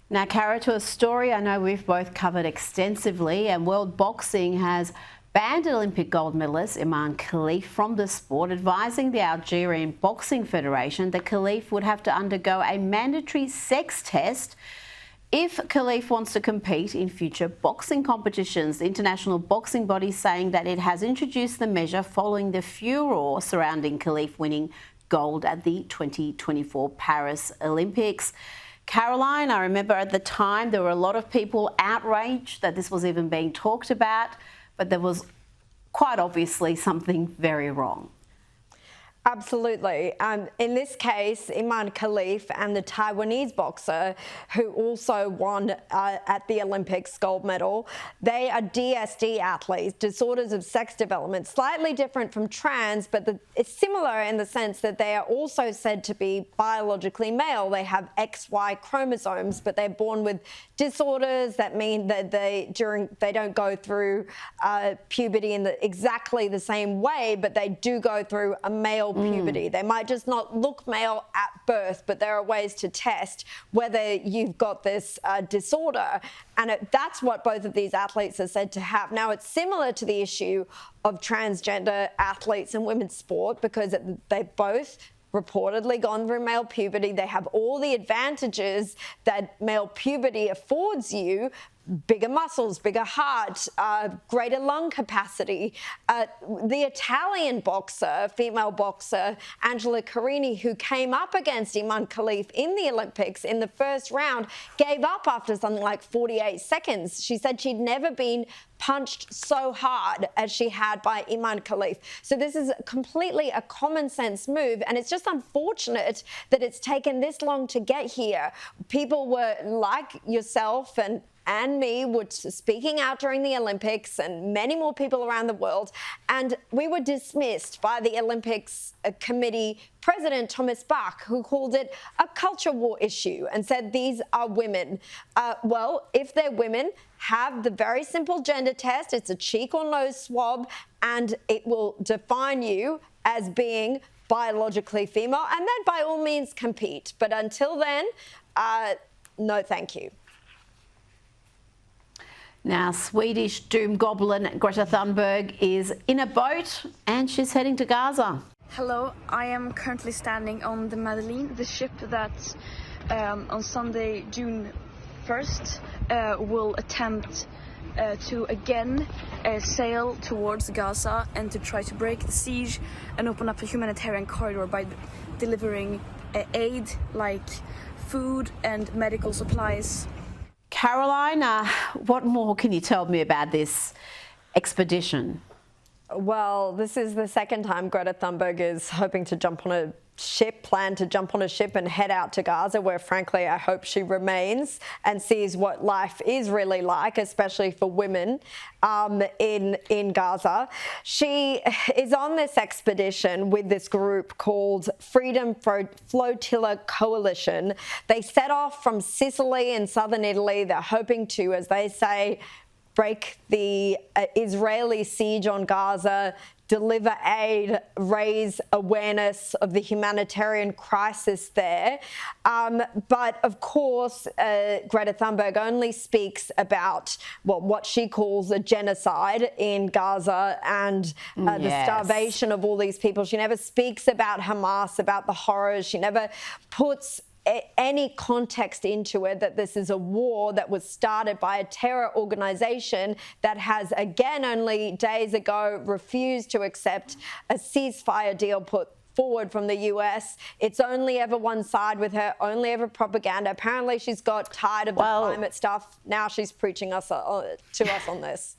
Now, Cara, to a story I know we've both covered extensively, and World Boxing has banned Olympic gold medalist Imane Khelif from the sport, advising the Algerian Boxing Federation that Khelif would have to undergo a mandatory sex test if Khelif wants to compete in future boxing competitions. The international boxing body saying that it has introduced the measure following the furore surrounding Khelif winning gold at the 2024 Paris Olympics. Caroline, I remember at the time there were a lot of people outraged that this was even being talked about, but there was quite obviously something very wrong. Absolutely. In this case, Imane Khelif and the Taiwanese boxer who also won at the Olympics gold medal, they are DSD athletes, disorders of sex development, slightly different from trans, but it's similar in the sense that they are also said to be biologically male. They have XY chromosomes, but they're born with disorders that mean that they don't go through puberty in exactly the same way, but they do go through a male puberty. They might just not look male at birth, but there are ways to test whether you've got this disorder. And that's what both of these athletes are said to have. Now, it's similar to the issue of transgender athletes in women's sport because they've both reportedly gone through male puberty. They have all the advantages that male puberty affords you: bigger muscles, bigger heart, greater lung capacity. The Italian boxer, female boxer, Angela Carini, who came up against Imane Khelif in the Olympics in the first round, gave up after something like 48 seconds. She said she'd never been punched so hard as she had by Imane Khelif. So this is completely a common sense move, and it's just unfortunate that it's taken this long to get here. People were like yourself and me were speaking out during the Olympics, and many more people around the world, and we were dismissed by the Olympics committee president Thomas Bach, who called it a culture war issue and said these are women. Well, if they're women, have the very simple gender test. It's a cheek or nose swab, and it will define you as being biologically female, and then by all means compete. But until then, no thank you. Now, Swedish doom goblin Greta Thunberg is in a boat and she's heading to Gaza. Hello, I am currently standing on the Madeleine, the ship that on Sunday, June 1st, will attempt to again sail towards Gaza and to try to break the siege and open up a humanitarian corridor by delivering aid like food and medical supplies. Caroline, what more can you tell me about this expedition? Well, this is the second time Greta Thunberg is hoping to jump on a ship, plan to jump on a ship and head out to Gaza, where frankly I hope she remains and sees what life is really like, especially for women in Gaza. She is on this expedition with this group called Freedom Flotilla Coalition. They set off from Sicily in southern Italy. They're hoping to, as they say, break the Israeli siege on Gaza, deliver aid, raise awareness of the humanitarian crisis there. But of course, Greta Thunberg only speaks about what she calls a genocide in Gaza and the starvation of all these people. She never speaks about Hamas, about the horrors. She never puts any context into it that this is a war that was started by a terror organization that has, again, only days ago refused to accept a ceasefire deal put forward from the US. It's only ever one side with her, only ever propaganda. Apparently she's got tired of the climate stuff. Now she's preaching to us on this.